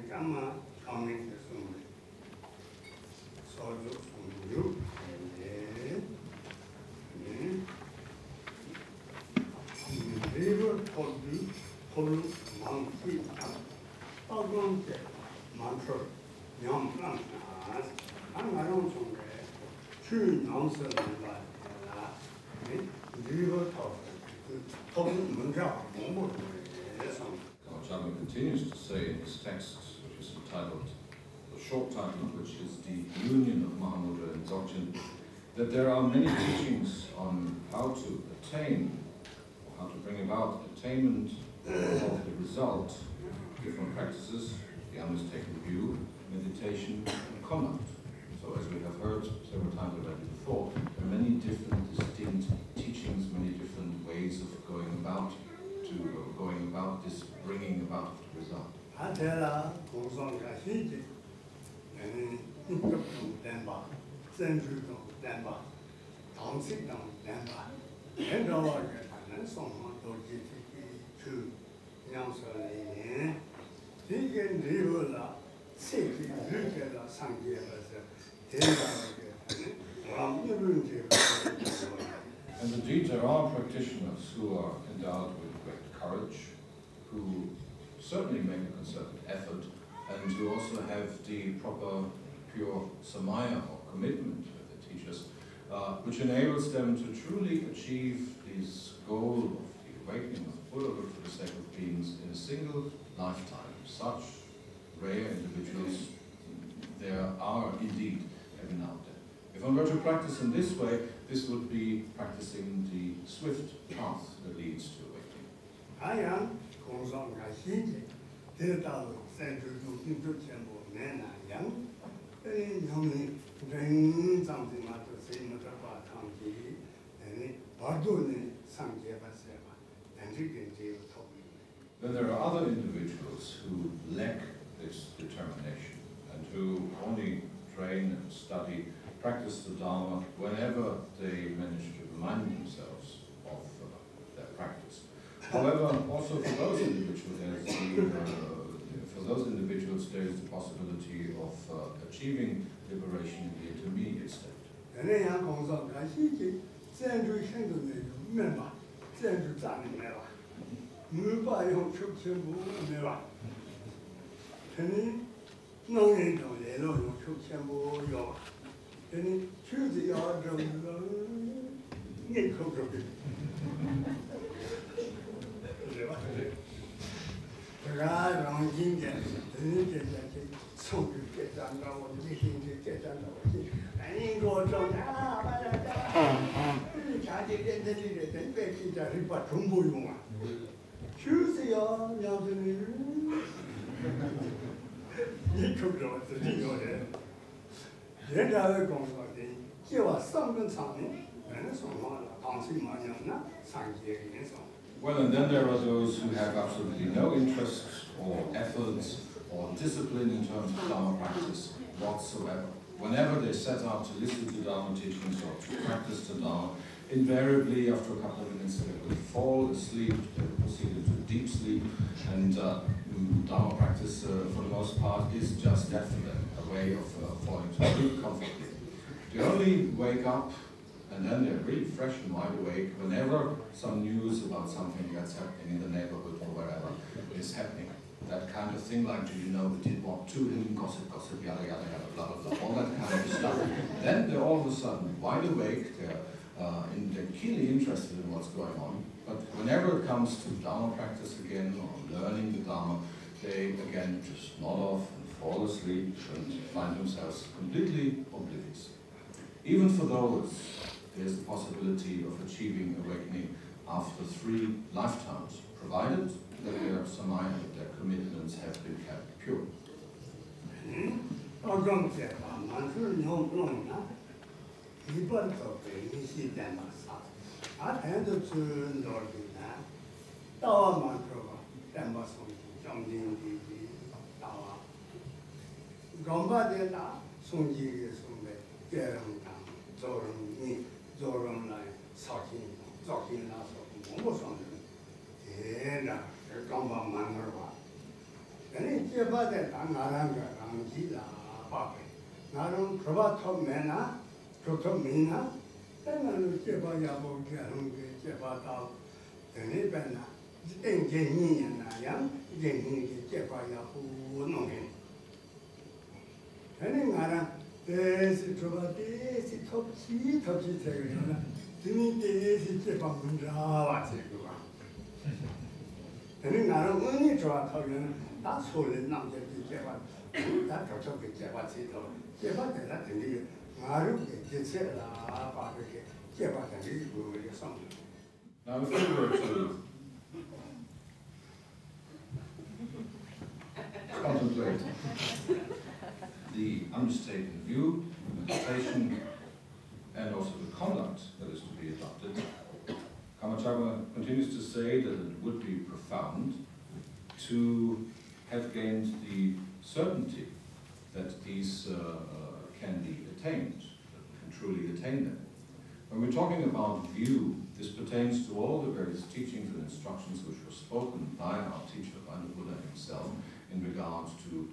Dharma coming to Sumri. So you river told monkey Pagonte mantra young plant and I don't know two nonsense river told Dharma continues to say in his text, which is entitled, the short title of which is The Union of Mahamudra and Dzogchen, that there are many teachings on how to attain, or how to bring about attainment of the result, different practices, the unmistaken view, meditation, and conduct. So as we have heard several times already before, there are many different distinct teachings, many different ways of going about this bringing about the result. And indeed there are practitioners who are endowed with great courage, who certainly make a concerted effort, and who also have the proper pure samaya or commitment with the teachers, which enables them to truly achieve this goal of the awakening of Buddhahood for the sake of beings in a single lifetime. Such rare individuals there are indeed every now and then. If one were to practice in this way, this would be practicing the swift path that leads to awakening. Then there are other individuals who lack this determination and who only train and study, practice the Dharma whenever they manage to remind themselves of their practice. However, also for those individuals, there is the possibility of achieving liberation in the intermediate state. Well, and then there are those who have absolutely no interest or efforts or discipline in terms of Dharma practice whatsoever. Whenever they set out to listen to Dharma teachings or to practice the Dharma, invariably after a couple of minutes they will fall asleep, they will proceed into deep sleep, and Dharma practice for the most part is just that for them, a way of falling to sleep comfortably. They only wake up and then they're really fresh and wide awake whenever some news about something that's happening in the neighborhood or wherever is happening. That kind of thing, like, do you know who did what to him, gossip, yada, yada, yada, blah, blah, blah, all that kind of stuff. Then they're all of a sudden wide awake, they're keenly interested in what's going on, but whenever it comes to Dharma practice again, or learning the Dharma, they again just nod off and fall asleep and find themselves completely oblivious. Even for those, there's the possibility of achieving awakening after 3 lifetimes, provided that their samaya, their commitments have been kept pure. 제바데 나랑가랑 지라 바베 나랑 그바토 메나 조토 미나 나는 제바야 보기하는 게 제바다 되네 벤나 땡게니야나야 땡게니 제바야 보노게 나는 나랑 대시 조바데시 톱치 되거나 등이 대시 제바 문자 와지고가 나는 나랑 은이 좋아하면 나 소리 남자들 제바 나 저쪽에 제바 지도 제바 내가 들리 나를 제체라 바르게 제바 들리 그게 성 Now, if we were to contemplate the unmistaken view, meditation, and also the conduct that is to be adopted, Kamachaka continues to say that it would be profound to have gained the certainty that these can be attained, that we can truly attain them. When we're talking about view, this pertains to all the various teachings and instructions which were spoken by our teacher, by the Buddha himself, in regards to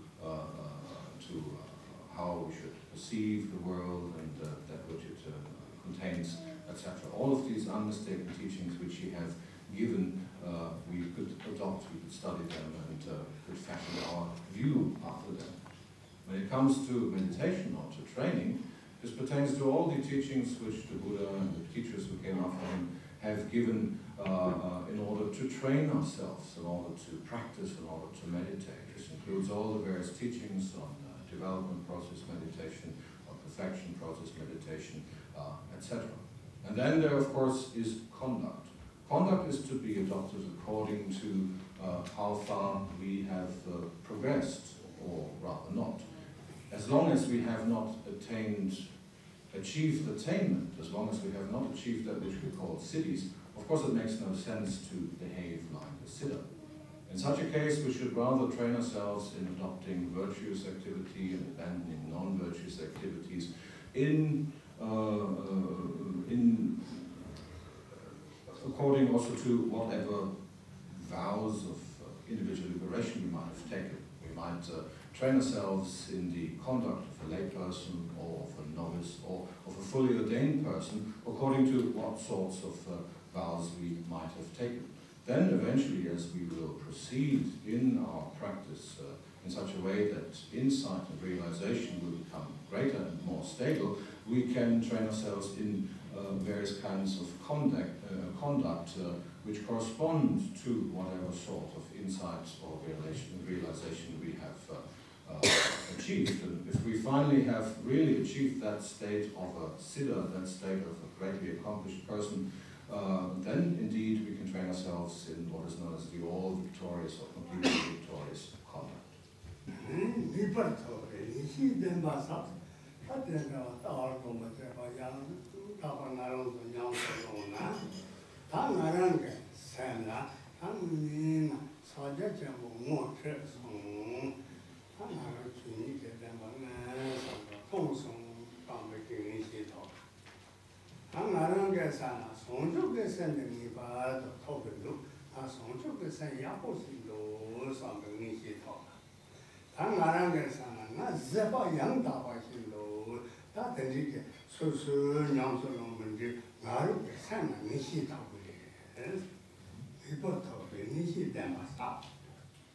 how we should perceive the world and that which it contains, etc. All of these unmistaken teachings which he has given, we could adopt, we could study them, and could fashion our view after them. When it comes to meditation or to training, this pertains to all the teachings which the Buddha and the teachers who came after him have given in order to train ourselves, in order to practice, in order to meditate. This includes all the various teachings on development process meditation, on perfection process meditation, etc. And then there, of course, is conduct. Conduct is to be adopted according to how far we have progressed, or rather not. As long as we have not achieved attainment, as long as we have not achieved that which we call siddhis, of course it makes no sense to behave like a siddha. In such a case, we should rather train ourselves in adopting virtuous activity and abandoning non-virtuous activities according also to whatever vows of individual liberation we might have taken. We might train ourselves in the conduct of a layperson or of a novice or of a fully ordained person according to what sorts of vows we might have taken. Then eventually, as we will proceed in our practice in such a way that insight and realization will become greater and more stable, we can train ourselves in various kinds of conduct which correspond to whatever sort of insight or realization we have achieved. And if we finally have really achieved that state of a siddha, that state of a greatly accomplished person, then indeed we can train ourselves in what is known as the all-victorious or completely victorious conduct.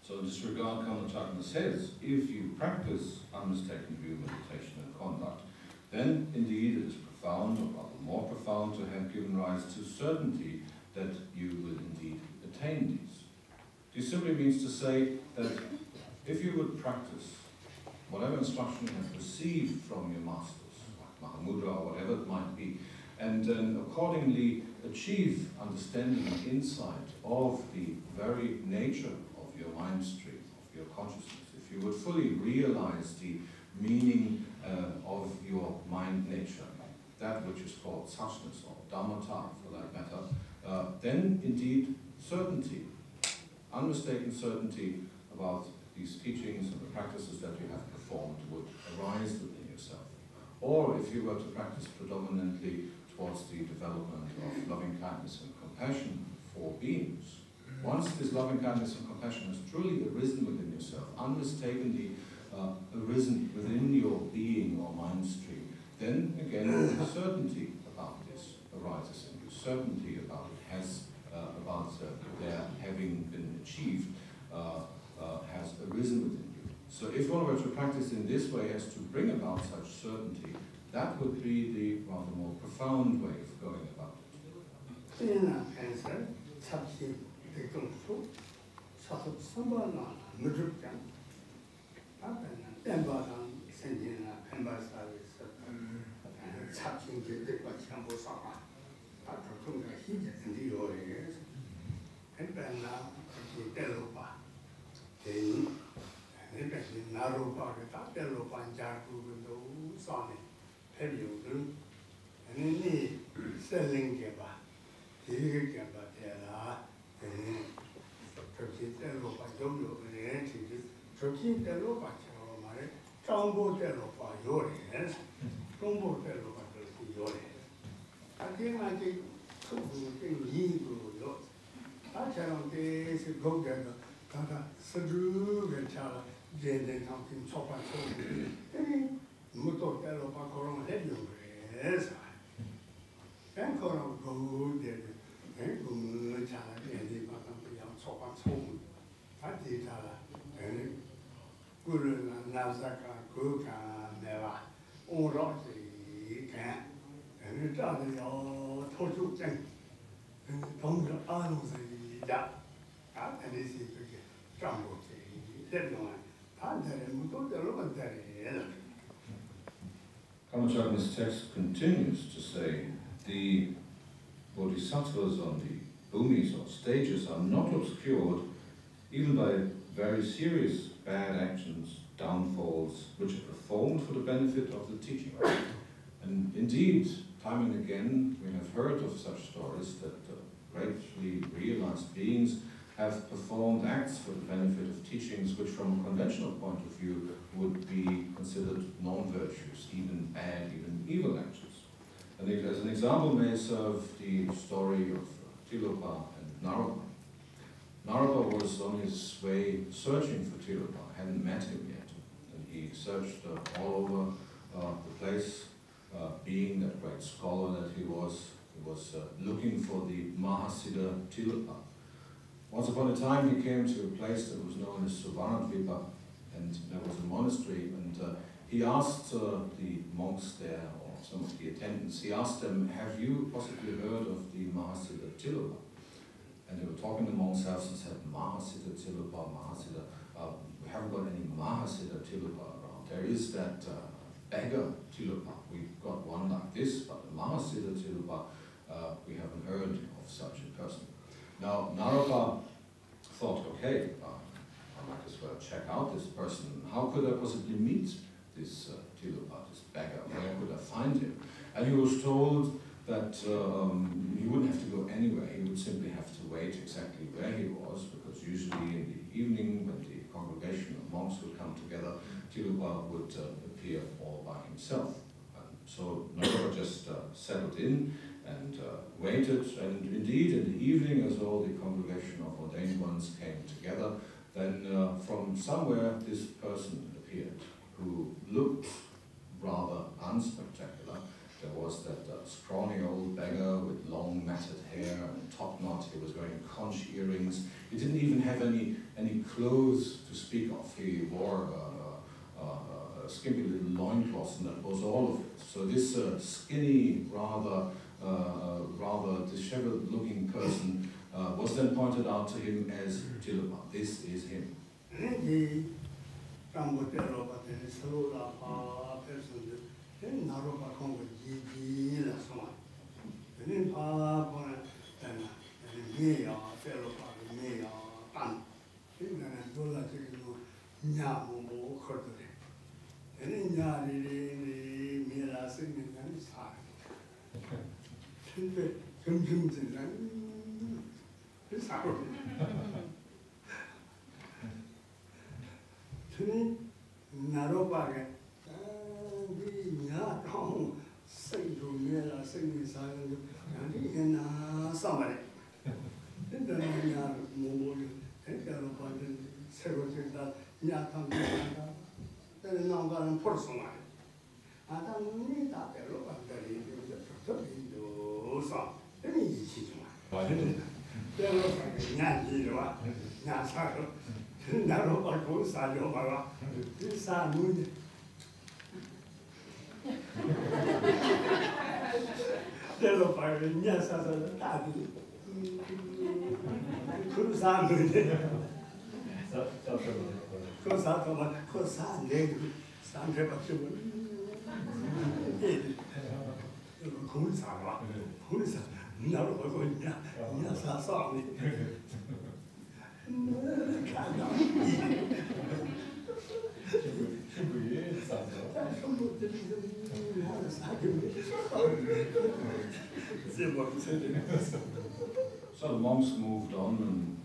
So in this regard, Kamachaka says, if you practice unmistaken view, meditation and conduct, then indeed it is profound, or rather more profound, to have given rise to certainty that you will indeed attain these. This simply means to say that if you would practice whatever instruction you have received from your masters, like Mahamudra or whatever it might be, and then accordingly achieve understanding and insight of the very nature of your mind stream, of your consciousness, if you would fully realize the meaning of your mind nature, that which is called suchness or Dharmata for that matter, then indeed certainty, unmistaken certainty about these teachings and the practices that you have performed would arise within yourself. Or if you were to practice predominantly towards the development of loving kindness and compassion for beings, Once this loving kindness and compassion has truly arisen within yourself, unmistakably arisen within your being or mind stream, then again certainty about this arises in you. Certainty about it has their having been achieved has arisen within you. So if one were to practice in this way as to bring about such certainty, that would be the rather more profound way of going about Naropa, Tilopa, and any selling Gaba, Gaba, Turkey, Tilopa, Dodo, and entities, Turkey, Tilopa, Tombo Tilopa, your hands, Tombo Tilopa, your hands. I think I think you I tell this go get Tata Sadu and Chala, Jen something chop and so. Muto Tilopa Coron head you. Yes, and Coron go there, and go Chala, and the bottom chop and so. I did and Guru Nazaka, Kuka, Neva, all Roxy can, and it doesn't all total thing. And don't go on that. And this is the Jumbo, that one. And then Muto the Roman there. Kamachakna's text continues to say the bodhisattvas on the bhumis or stages are not obscured even by very serious bad actions, downfalls, which are performed for the benefit of the teaching. And indeed, time and again, we have heard of such stories that greatly realized beings have performed acts for the benefit of teachings which from a conventional point of view would be considered non-virtuous, even bad, even evil actions. And as an example may serve the story of Tilopa and Naropa. Naropa was on his way searching for Tilopa, hadn't met him yet, and he searched all over the place, being that great scholar that he was looking for the Mahasiddha Tilopa. Once upon a time he came to a place that was known as Suvarnadvipa, and there was a monastery, and he asked the monks there, or some of the attendants, he asked them, have you possibly heard of the Mahasiddha Tilopa? And they were talking to monks and said, Mahasiddha Tilopa, Mahasiddha, we haven't got any Mahasiddha Tilopa around. There is that beggar Tilopa, we've got one like this, but the Mahasiddha Tilopa, we haven't heard of such a person. Now, Naropa thought, okay, I might as well check out this person. How could I possibly meet this Tilopa, this beggar? Where could I find him? And he was told that he wouldn't have to go anywhere. He would simply have to wait exactly where he was, because usually in the evening, when the congregation of monks would come together, Tilopa would appear all by himself. And so Naropa just settled in and waited, and indeed in the evening, as all the congregation of ordained ones came together, then from somewhere this person appeared, who looked rather unspectacular. There was that scrawny old beggar with long matted hair and a top knot. He was wearing conch earrings. He didn't even have any clothes to speak of. He wore a skimpy little loincloth, and that was all of it. So this skinny, rather disheveled-looking person was then pointed out to him as Tilopa. This is him. Naropa, somebody. So the monks moved on, and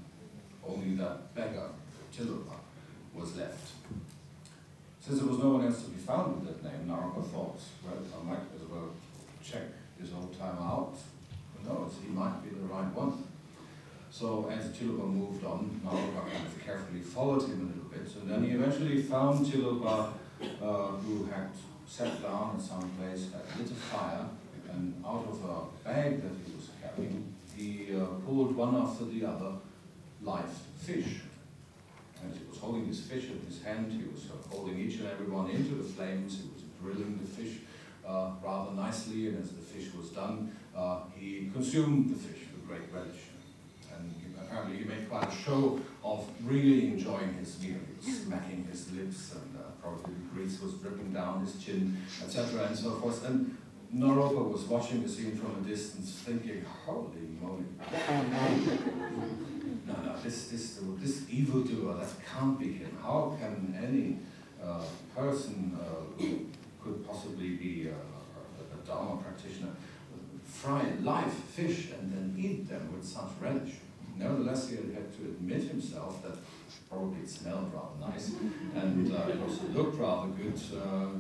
only that beggar, Tilopa, was left. Since there was no one else to be found with that name, Naropa thought, well, I might as well check his old time out. Who knows, he might be the right one. So as Tilopa moved on, Naropa kind of carefully followed him a little bit, and then he eventually found Tilopa, who had sat down at some place, had lit a fire, and out of a bag that he was carrying, he pulled one after the other live fish. And he was holding this fish in his hand, he was holding each and every one into the flames, he was grilling the fish rather nicely, and as the fish was done, he consumed the fish with great relish. And apparently he made quite a show of really enjoying his meal. He was smacking his lips, and probably the grease was dripping down his chin, etc. and so forth. And Naropa was watching the scene from a distance, thinking, holy moly. No, this evildoer, that can't be him. How can any person who could possibly be a Dharma practitioner fry live fish and then eat them with such relish? Nevertheless, he had to admit himself that probably it smelled rather nice, and it also looked rather good,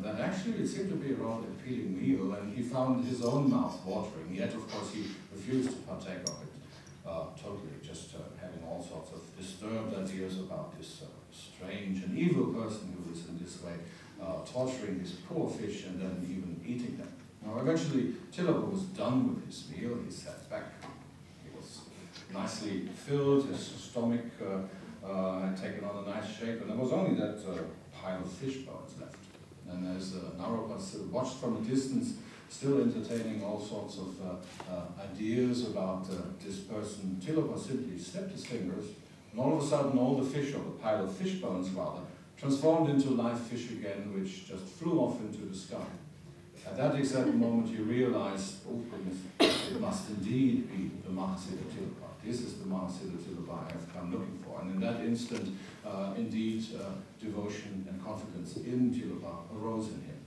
that actually it seemed to be a rather appealing meal, and he found his own mouth watering, yet of course he refused to partake of it totally, just having all sorts of disturbed ideas about this strange and evil person who was in this way torturing his poor fish and then even eating them. Now eventually Tilopa was done with his meal, he sat back, he was nicely filled, his stomach had taken on a nice shape, and there was only that pile of fish bones left. And as Naropa watched from a distance, still entertaining all sorts of ideas about this person, Tilopa simply snapped his fingers, and all of a sudden all the fish, or the pile of fish bones rather, transformed into live fish again, which just flew off into the sky. At that exact moment you realized, oh goodness, it must indeed be the Mahasiddha Tilopa. This is the Mahasiddha Tilopa I have come looking for. And in that instant, indeed, devotion and confidence in Tilopa arose in him.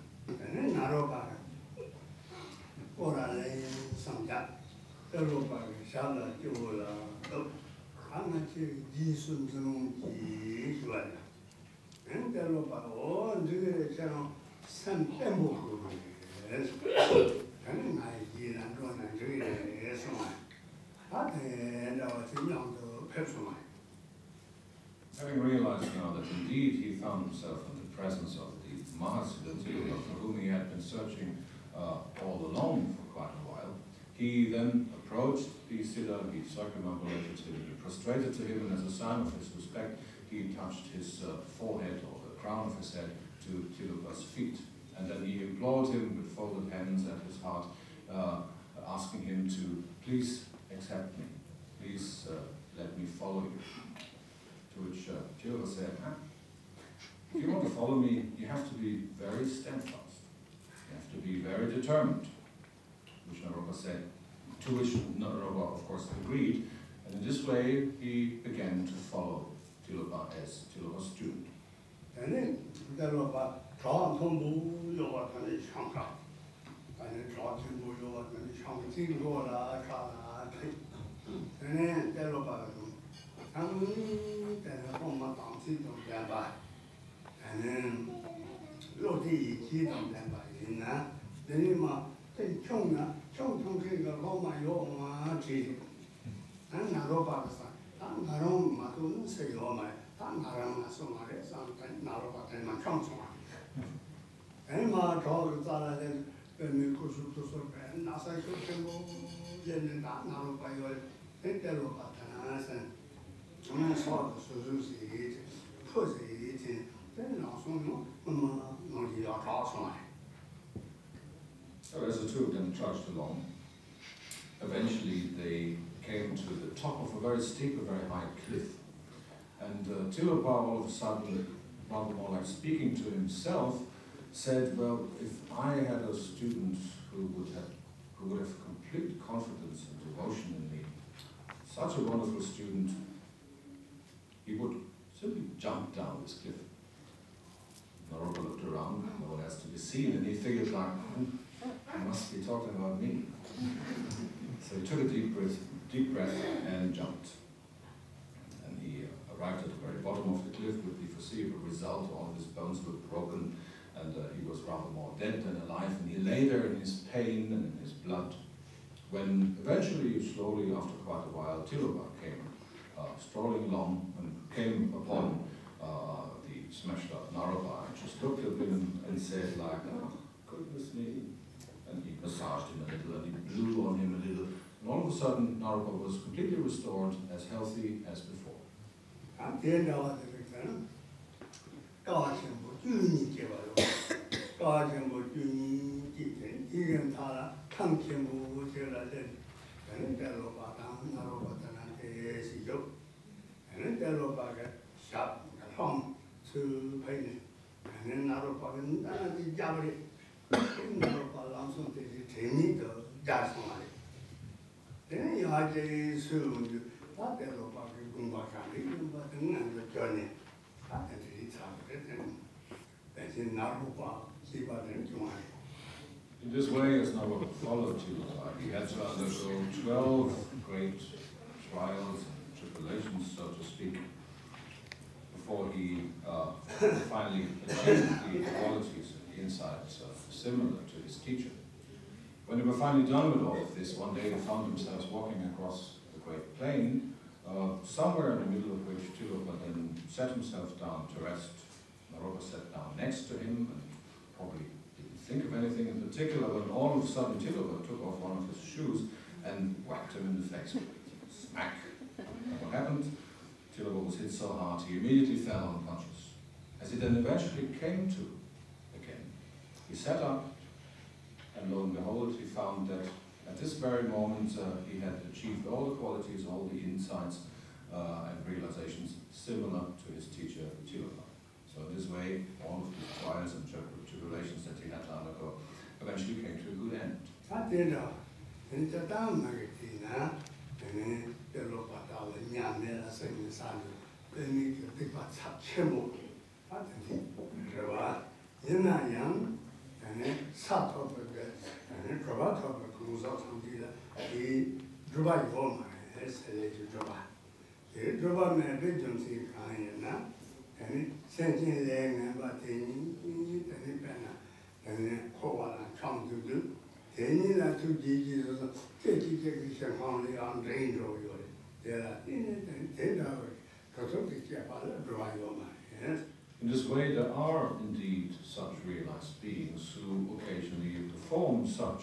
Having realized now that indeed he found himself in the presence of the Mahasiddha Tilopa, for whom he had been searching all along for quite a while, he then approached the Siddha, he circumambulated him, he prostrated to him, and as a sign of his respect, he touched his forehead, or the crown of his head, to Tilopa's feet. And then he implored him with folded hands at his heart, asking him to please accept me, please let me follow you. To which Tilopa said, if you want to follow me, you have to be very steadfast, you have to be very determined. Which Naropa said, to which Naropa of course agreed, and in this way he began to follow Tilopa as Tilopa's student. and Naropa, Narom Matun, say, oh my, Naram, Somare, something, Naropa, and my council. And my dog, when we go to Sopan, Nasa, then Naropa, and Telopa, and I saw the Suzuki, Pussy eating, then also no, you are also. So as the two of them trudged along, eventually they came to the top of a very steep, a very high cliff. And Tilopa, all of a sudden, rather more like speaking to himself, said, well, if I had a student who would have complete confidence and devotion in me, such a wonderful student, he would simply jump down this cliff. Naropa looked around, no one else to be seen, and he figured like, he must be talking about me. So he took a deep breath and jumped. And he arrived at the very bottom of the cliff with the foreseeable result. All of his bones were broken, and he was rather more dead than alive, and he lay there in his pain and in his blood. When eventually, slowly, after quite a while, Tilopa came strolling along and came upon the smashed up Naropa, and just looked at him and said like, oh, goodness me. And he massaged him a little, and he blew on him a little, and all of a sudden Naropa was completely restored, as healthy as before. Then you had to soon, not the Lopa, Gumba Kali, but the journey. In this way, as Naropa followed Tilopa, he had to undergo 12 great trials and tribulations, so to speak, before he finally achieved the qualities and the insights similar to his teacher. When they were finally done with all of this, one day they found themselves walking across the great plain, somewhere in the middle of which Tilopa then sat himself down to rest. Naropa sat down next to him and probably didn't think of anything in particular, when all of a sudden Tilopa took off one of his shoes and whacked him in the face with it. Smack! And what happened? Tilopa was hit so hard he immediately fell unconscious. As he then eventually came to again, he sat up, and lo and behold, he found that at this very moment he had achieved all the qualities, all the insights and realizations similar to his teacher Tilopa. So in this way, all of the trials and tribulations that he had to undergo eventually came to a good end. In this way, there are indeed such realized beings who occasionally perform such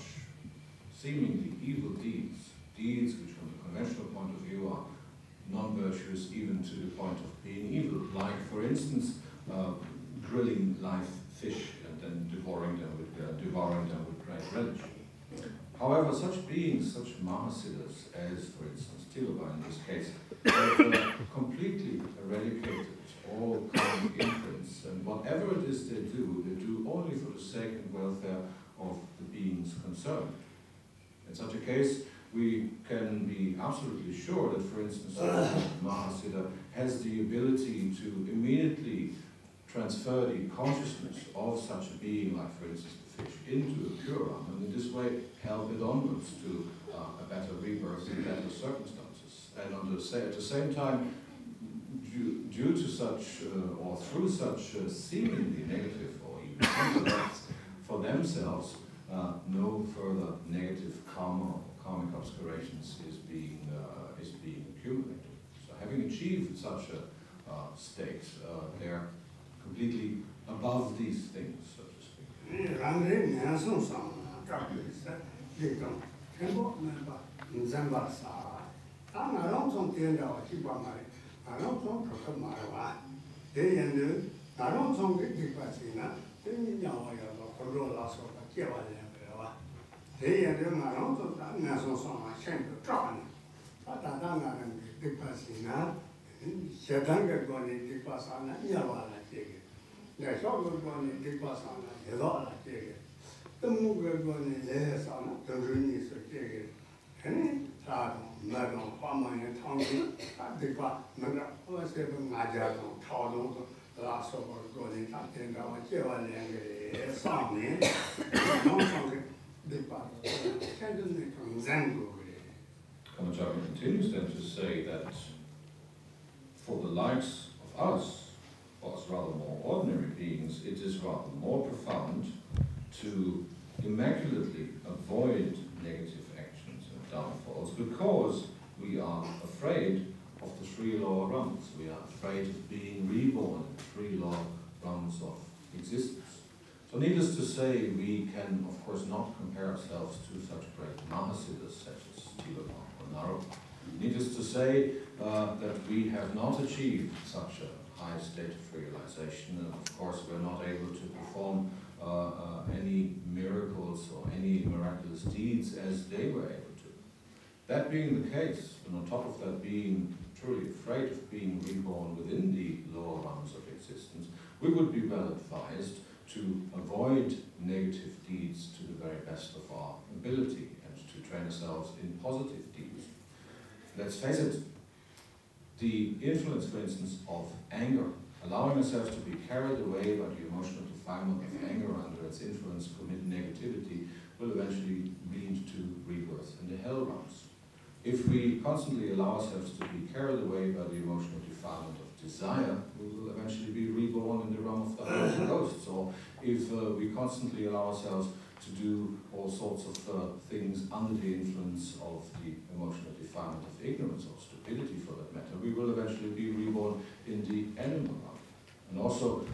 seemingly evil deeds, deeds which from the conventional point of view are non-virtuous even to the point of being evil, like, for instance, grilling live fish and then devouring them with great relish. However, such beings, such Mahasiddhas, as for instance Tilopa in this case, have completely eradicated all common imprints, and whatever it is they do only for the sake and welfare of the beings concerned. In such a case, we can be absolutely sure that, for instance, Mahasiddha has the ability to immediately transfer the consciousness of such a being, like for instance the fish, into a pure one, and in this way help it onwards to a better rebirth in better circumstances. And at the same time, due to such, or through such seemingly negative or even acts for themselves, no further negative karma or karmic obscurations is being accumulated. So having achieved such a state, they're completely above these things, so to speak. Kamajaka continues then to say that for the likes of us, or as rather more ordinary beings, it is rather more profound to immaculately avoid negative actions and downfalls because we are afraid of the three law runs. We are afraid of being reborn in the three law runs of existence. So needless to say, we can of course not compare ourselves to such great Mahasiddhas such as Tilopa or Naropa. Needless to say that we have not achieved such a high state of realization, and of course we're not able to perform any miracles or any miraculous deeds as they were able to. That being the case, and on top of that being truly afraid of being reborn within the lower realms of existence, we would be well advised to avoid negative deeds to the very best of our ability and to train ourselves in positive deeds. Let's face it, the influence, for instance, of anger, allowing ourselves to be carried away by the emotional defilement of anger under its influence, commit negativity, will eventually lead to rebirth in the hell realms. If we constantly allow ourselves to be carried away by the emotional defilement of desire, we will eventually be reborn in the realm of the Holy Ghosts. Or if we constantly allow ourselves to do all sorts of things under the influence of the emotional defilement of ignorance or stupidity for that matter, we will eventually be reborn in the animal realm. And also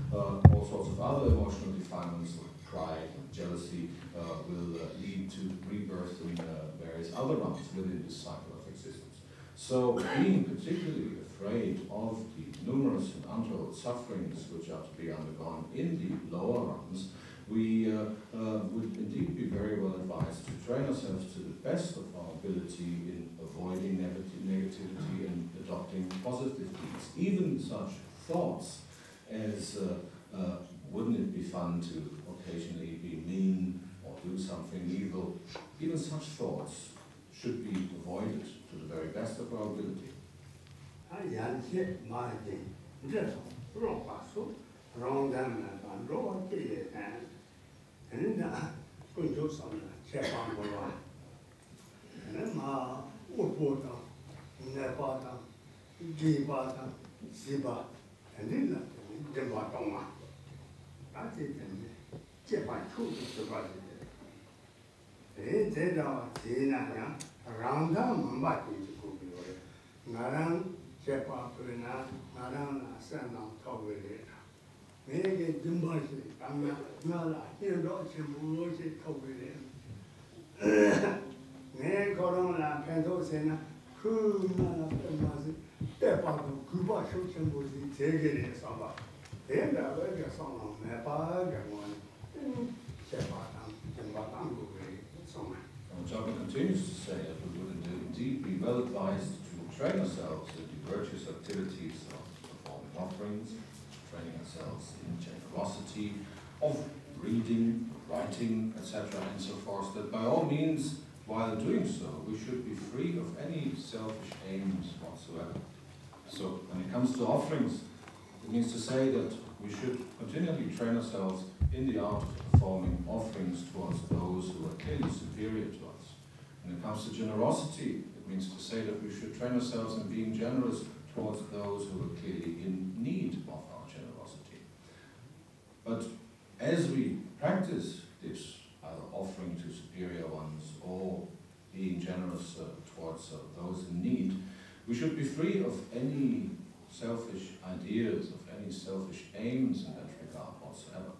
all sorts of other emotional defilements like pride and jealousy will lead to rebirth in various other realms within this cycle of existence. So being particularly afraid of the numerous and untold sufferings which are to be undergone in the lower realms, we would indeed be very well advised to train ourselves to the best of our ability in avoiding negativity and adopting positive deeds. Even such thoughts as wouldn't it be fun to occasionally be mean or do something evil, even such thoughts should be avoided to the very best of our ability. Dharma continues to say that we would indeed be well advised to train ourselves in the virtuous activities of performing offerings, training ourselves in generosity, of reading, writing, etc., and so forth, that by all means, while doing so, we should be free of any selfish aims whatsoever. So when it comes to offerings, it means to say that we should continually train ourselves in the art of performing offerings towards those who are clearly superior to us. When it comes to generosity, it means to say that we should train ourselves in being generous towards those who are clearly in need of our generosity. But as we practice this, either offering to superior ones or being generous towards those in need, we should be free of any selfish ideas, of any selfish aims in that regard whatsoever.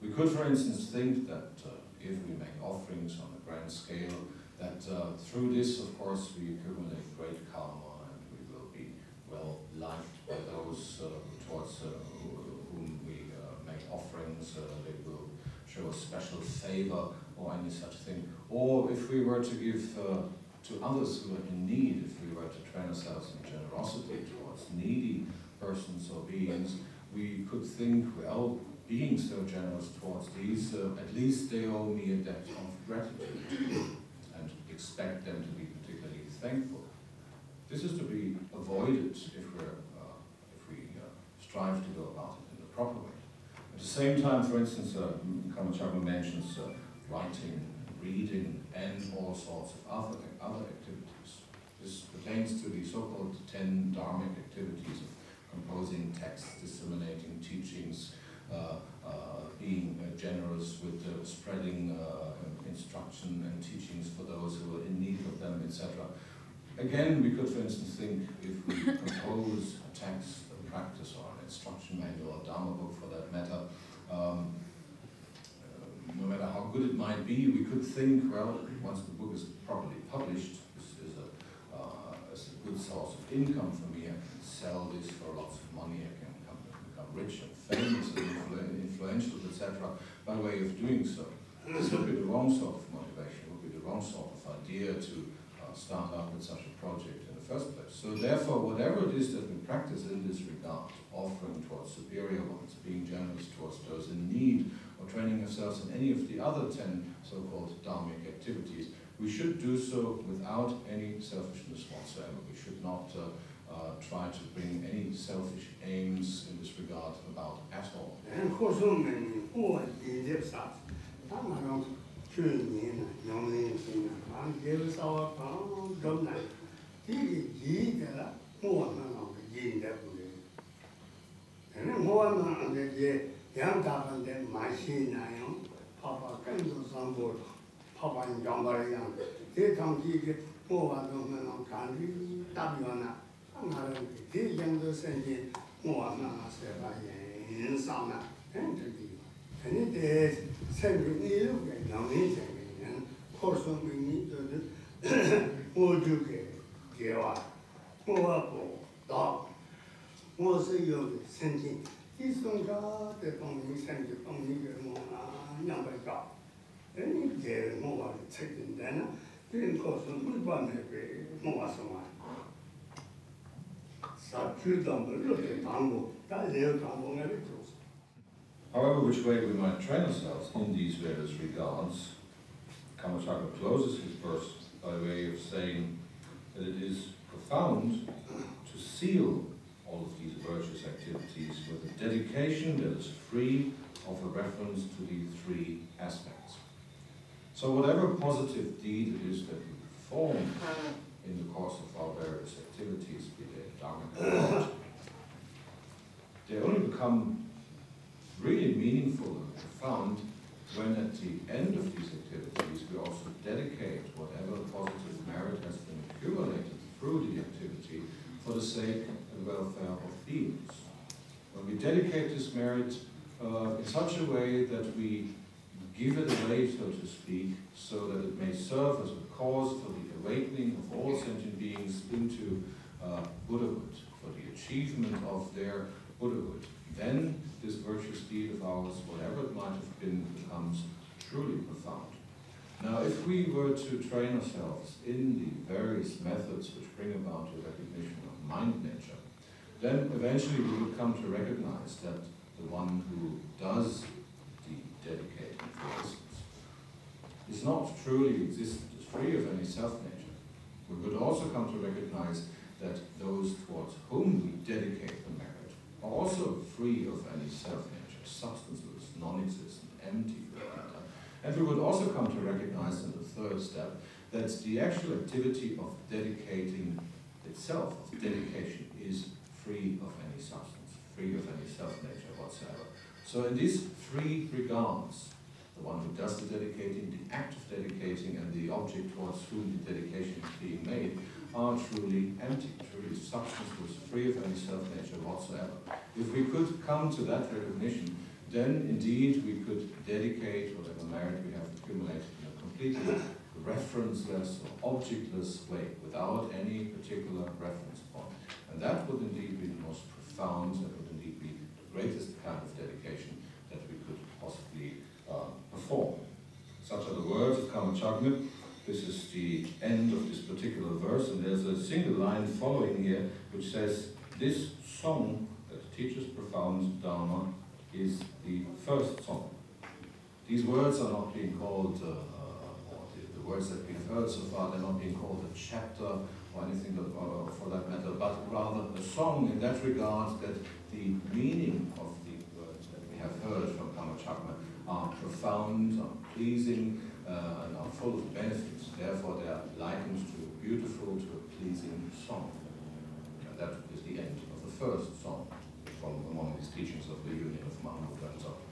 We could, for instance, think that if we make offerings on a grand scale, that through this, of course, we accumulate great karma and we will be well liked by those towards whom we make offerings. They will show a special favor or any such thing. Or if we were to give to others who are in need, if we were to train ourselves in generosity towards needy persons or beings, we could think, well, being so generous towards these, at least they owe me a debt of gratitude and expect them to be particularly thankful. This is to be avoided if we strive to go about it in the proper way. At the same time, for instance, Kamachaka mentions writing, reading, and all sorts of other activities. This pertains to the so-called 10 dharmic activities of composing texts, disseminating teachings, being generous with spreading instruction and teachings for those who are in need of them, etc. Again, we could, for instance, think if we compose a text, a practice, or an instruction manual, or Dharma book for that matter, no matter how good it might be, we could think, well, once the book is properly published, this is a good source of income for me. I can sell this for lots of money. I can become rich and famous and influential, etc. by way of doing so. This would be the wrong sort of motivation. It would be the wrong sort of idea to start up with such a project in the first place. So therefore, whatever it is that we practice in this regard, offering towards superior ones, being generous towards those in need, or training ourselves in any of the other 10 so-called dharmic activities, we should do so without any selfishness whatsoever. We should not try to bring any selfish aims in this regard about at all. However, which way we might train ourselves in these various regards, Kamachaka closes his verse by way of saying that it is profound to seal all of these virtuous activities with a dedication that is free of a reference to the 3 aspects. So whatever positive deed it is that we perform in the course of our various activities, be they Dharma or not, they only become really meaningful and profound when at the end of these activities we also dedicate whatever positive merit has been accumulated through the activity for the sake and welfare of beings. When we dedicate this merit in such a way that we give it away, so to speak, so that it may serve as a cause for the awakening of all sentient beings into Buddhahood, for the achievement of their Buddhahood, then this virtuous deed of ours, whatever it might have been, becomes truly profound. Now, if we were to train ourselves in the various methods which bring about the recognition of mind nature, then eventually we would come to recognize that the one who does the dedicating, for instance, is not truly existent, is free of any self-nature. We would also come to recognize that those towards whom we dedicate the merit are also free of any self-nature, substanceless, non-existent, empty. And we would also come to recognize in the 3rd step that the actual activity of dedicating itself, of dedication, is free of any substance, free of any self-nature whatsoever. So in these 3 regards, the one who does the dedicating, the act of dedicating, and the object towards whom the dedication is being made are truly empty, truly substanceless, free of any self-nature whatsoever. If we could come to that recognition, then indeed we could dedicate whatever merit we have accumulated in a completely referenceless or objectless way, without any particular reference point. And that would indeed be the most profound, that would indeed be the greatest kind of dedication that we could possibly perform. Such are the words of Kamachakma. This is the end of this particular verse, and there's a single line following here which says, this song that teaches profound Dharma is the first song. These words are not being called, or the words that we've heard so far, they're not being called a chapter or anything for that matter, but rather a song in that regard, that the meaning of the words that we have heard from Kamachakma are profound, are pleasing, and are full of benefits. Therefore, they are likened to a beautiful, to a pleasing song. And that is the end of the first song from among these teachings of the union of Mahamudra and Dharma.